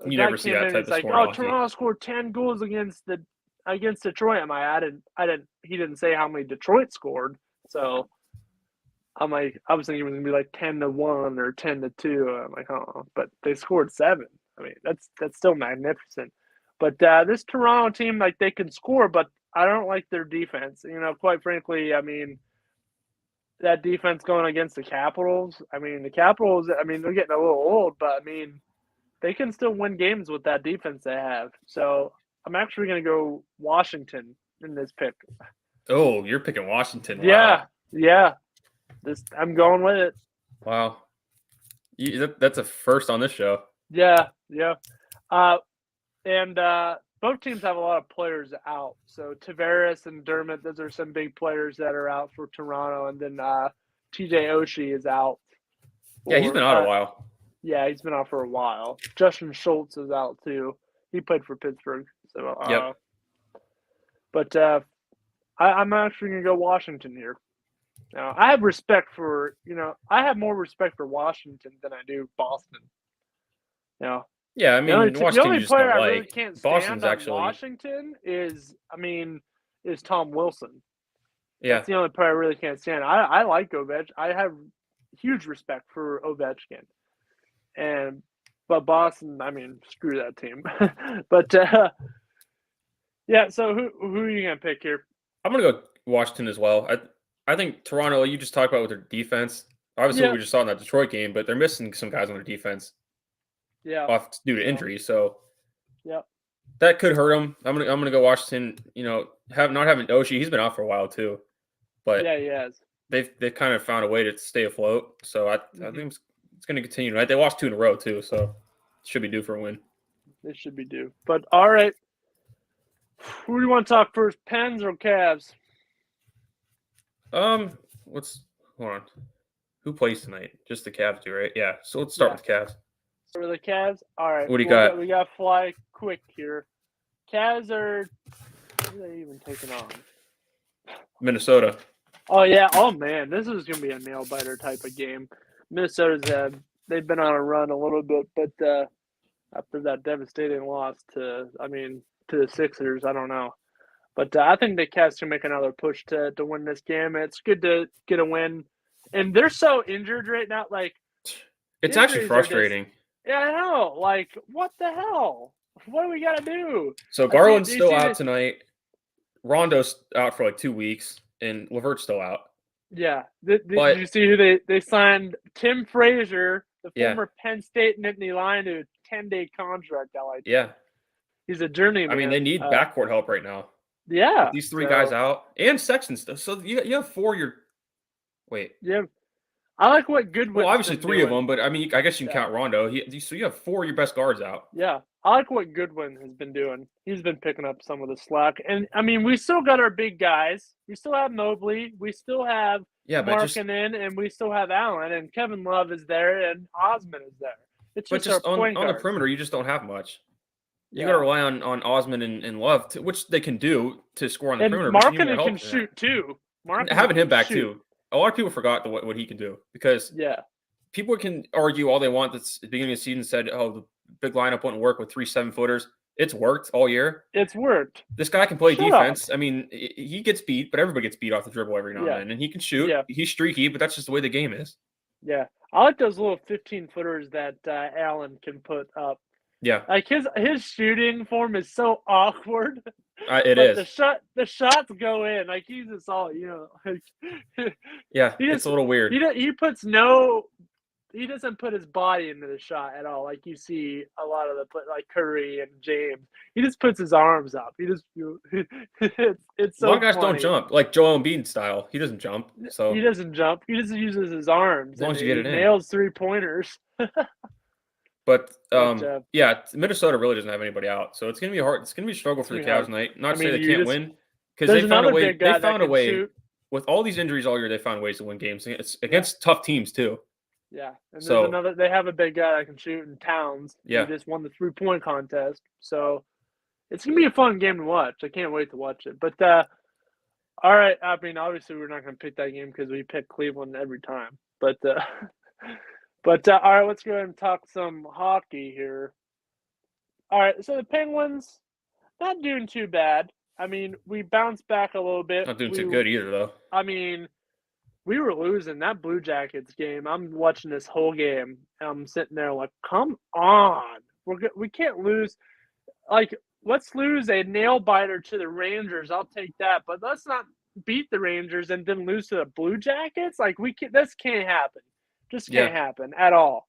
you never see that type of score. Oh, Toronto scored 10 goals against Detroit. He didn't say how many Detroit scored. So I'm like, I was thinking it was gonna be like 10-1 or 10-2. I'm like, oh, but they scored 7. I mean, that's still magnificent. But this Toronto team, like, they can score, but I don't like their defense. Quite frankly, I mean, that defense going against the Capitals. I mean, the Capitals. I mean, they're getting a little old, but I mean, they can still win games with that defense they have. So I'm actually going to go Washington in this pick. Oh, you're picking Washington. Wow. Yeah. I'm going with it. Wow. That's a first on this show. Yeah. And both teams have a lot of players out. So Tavares and Dermott, those are some big players that are out for Toronto. And then TJ Oshie is out. Yeah, he's been out a while. Yeah, he's been out for a while. Justin Schultz is out too. He played for Pittsburgh. So, yep. But I'm actually going to go Washington here. Now, I have I have more respect for Washington than I do Boston. Yeah, I mean, the only player I really like. can't stand Boston's on actually... Washington is Tom Wilson. Yeah. That's the only player I really can't stand. I like Ovechkin. I have huge respect for Ovechkin. But Boston, I mean, screw that team. But yeah, so who are you gonna pick here? I'm gonna go Washington as well. I think Toronto, you just talked about with their defense. Obviously, we just saw in that Detroit game, but they're missing some guys on their defense. Yeah, due to injury. So yeah, that could hurt them. I'm gonna go Washington. Not having Oshie, he's been out for a while too. But yeah, he has. They've kind of found a way to stay afloat. So I think it's going to continue. Right? They lost 2 in a row too, so it should be due for a win. They should be due. But all right, who do you want to talk first, Pens or Cavs? Hold on. Who plays tonight? Just the Cavs do, right? Yeah. So let's start with the Cavs. For the Cavs, all right. What do you got? We got to fly quick here. Cavs are. Who are they even taking on? Minnesota. Oh yeah. Oh man, this is gonna be a nail biter type of game. Minnesota's they've been on a run a little bit, but after that devastating loss to the Sixers, I don't know. But I think the Cavs can make another push to win this game. It's good to get a win, and they're so injured right now. Like, it's actually frustrating. Yeah, I know. Like, what the hell? What do we got to do? So Garland's still out tonight. Rondo's out for like 2 weeks, and LeVert's still out. Yeah. Did you see who they signed? Tim Frazier, the former Penn State Nittany Lion, to a 10-day contract. Yeah. He's a journeyman. I mean, they need backcourt help right now. Yeah. With these 3 guys out, and Sexton stuff. So you have 4. Wait. Yeah. I like what Goodwin. Well, obviously 3 of them, but I mean, I guess you can count Rondo. So you have 4 of your best guards out. Yeah, I like what Goodwin has been doing. He's been picking up some of the slack, and I mean, we still got our big guys. We still have Mobley. We still have Markkanen, and we still have Allen, and Kevin Love is there, and Osman is there. It's just our point on the perimeter, you just don't have much. You got to rely on Osman and Love, which they can do to score on the perimeter. Markkanen can shoot too. Having him back too. A lot of people forgot what he can do because people can argue all they want. That's the beginning of the season said, "Oh, the big lineup wouldn't work with 3 7-footers." It's worked all year. It's worked. This guy can play defense. I mean, he gets beat, but everybody gets beat off the dribble every now and then. And he can shoot. Yeah. He's streaky, but that's just the way the game is. Yeah, I like those little 15-footers that Allen can put up. Yeah, like his shooting form is so awkward. It is. The shots go in. Like he's just all yeah, it's a little weird. He doesn't put his body into the shot at all. Like you see a lot of like Curry and James. He just puts his arms up. He just it's so. Long guys don't jump like Joel Embiid style. He doesn't jump. So he doesn't jump. He just uses his arms. As long as you get it in. Nails 3-pointers. But Minnesota really doesn't have anybody out, so it's gonna be hard. It's gonna be a struggle for the Cavs tonight. Not to say they can't win, because they found a way. They found a way with all these injuries all year. They found ways to win games against tough teams too. Yeah, and there's they have a big guy that can shoot in Towns. Yeah, he just won the 3-point contest, so it's gonna be a fun game to watch. I can't wait to watch it. But all right, I mean, obviously we're not gonna pick that game because we pick Cleveland every time. But all right, let's go ahead and talk some hockey here. All right, so the Penguins, not doing too bad. I mean, we bounced back a little bit. Not doing too good either, though. I mean, we were losing that Blue Jackets game. I'm watching this whole game, and I'm sitting there like, come on. We can't lose. Like, let's lose a nail biter to the Rangers. I'll take that. But let's not beat the Rangers and then lose to the Blue Jackets. Like, this can't happen. Just can't happen at all.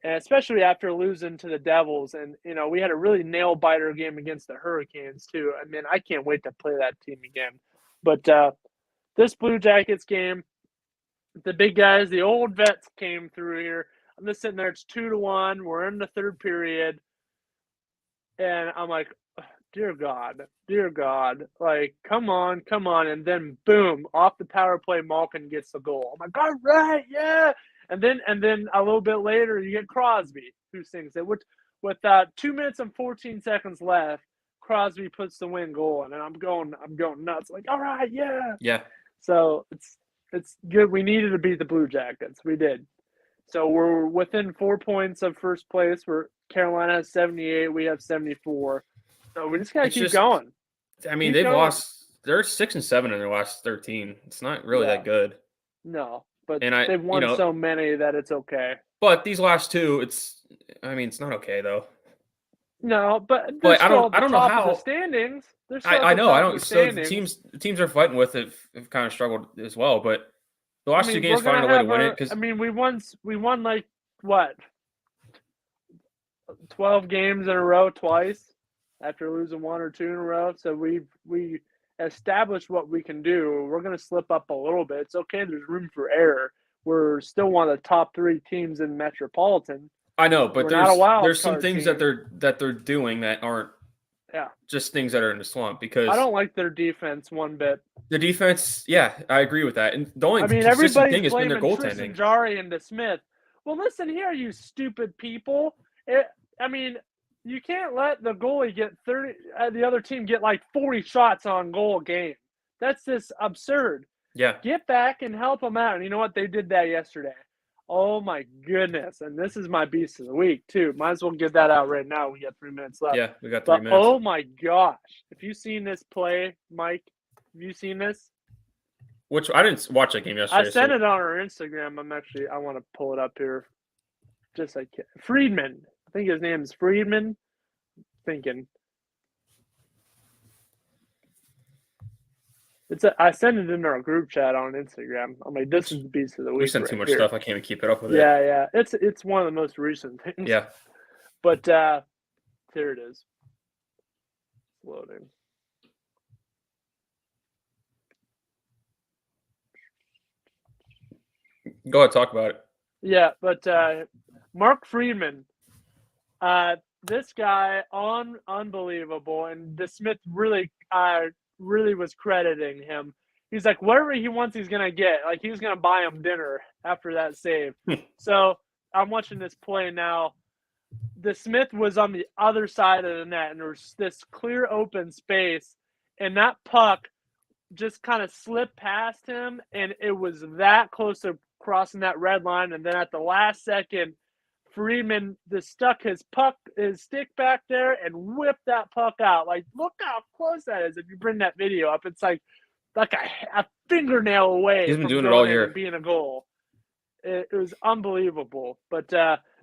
And especially after losing to the Devils. And, we had a really nail biter game against the Hurricanes, too. I mean, I can't wait to play that team again. But this Blue Jackets game, the big guys, the old vets came through here. I'm just sitting there. It's 2-1. We're in the third period. And I'm like, dear God, like, come on. And then, boom, off the power play, Malkin gets the goal. I'm like, all right, yeah. And then a little bit later, you get Crosby, who sings it. With 2 minutes and 14 seconds left, Crosby puts the win goal in, and I'm going nuts. Like, all right, yeah. Yeah. So it's good. We needed to beat the Blue Jackets. We did. So we're within 4 points of first place. Carolina has 78. We have 74. So we just gotta keep going. I mean, they've lost. They're 6-7 in their last 13. It's not really that good. No, but they've won so many that it's okay. But these last two, it's not okay though. No, but I don't know how the standings. I know. I don't. So the teams are fighting with it have kind of struggled as well. But the last two games find a way to win it. Because we won like what, 12 games in a row twice after losing 1 or 2 in a row. So we established what we can do. We're going to slip up a little bit. It's okay. There's room for error. We're still one of the top 3 teams in Metropolitan. I know, but there's some things that they're doing that aren't just things that are in the slump. Because I don't like their defense one bit. The defense, yeah, I agree with that. And the only consistent thing has been their goaltending. Jari and DeSmith. Well, listen here, you stupid people. You can't let the goalie get 30. The other team get like 40 shots on goal a game. That's just absurd. Yeah. Get back and help them out. And you know what? They did that yesterday. Oh, my goodness. And this is my beast of the week, too. Might as well get that out right now. We got 3 minutes left. Yeah, we got 3 minutes. Oh, my gosh. Have you seen this play, Mike? Have you seen this? Which I didn't watch that game yesterday. I sent it on our Instagram. I want to pull it up here. Just like Freeman. I think his name is Freeman. Thinking. I sent it in our group chat on Instagram. I'm like, this is the beast of the week. We sent too much stuff. I can't even keep it up with it. Yeah. It's one of the most recent things. Yeah. But here it is. Loading. Go ahead, talk about it. Yeah, but Mark Freeman, this guy, unbelievable, and DeSmith really was crediting him. He's like, whatever he wants, he's gonna get. Like, he's gonna buy him dinner after that save. So I'm watching this play now. DeSmith was on the other side of the net, and there's this clear open space, and that puck just kind of slipped past him, and it was that close to crossing that red line. And then at the last second, Freeman just stuck his stick back there and whipped that puck out. Like, look how close that is. If you bring that video up, it's like a fingernail away. He's been doing it all year. Being a goal. It was unbelievable. But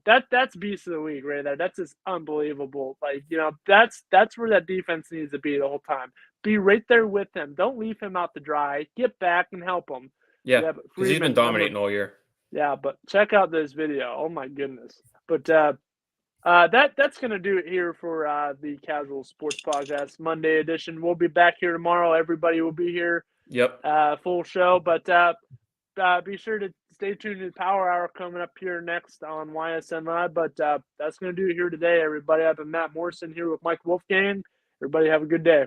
that's beast of the week right there. That's just unbelievable. Like, that's where that defense needs to be the whole time. Be right there with him. Don't leave him out to dry. Get back and help him. Yeah, because he's been dominating all year. Yeah, but check out this video. Oh my goodness! But that's gonna do it here for the Casual Sports Podcast Monday edition. We'll be back here tomorrow. Everybody will be here. Yep. Full show. But be sure to stay tuned to the Power Hour coming up here next on YSN Live. But that's gonna do it here today, everybody. I've been Matt Morrison here with Mike Wolfgang. Everybody have a good day.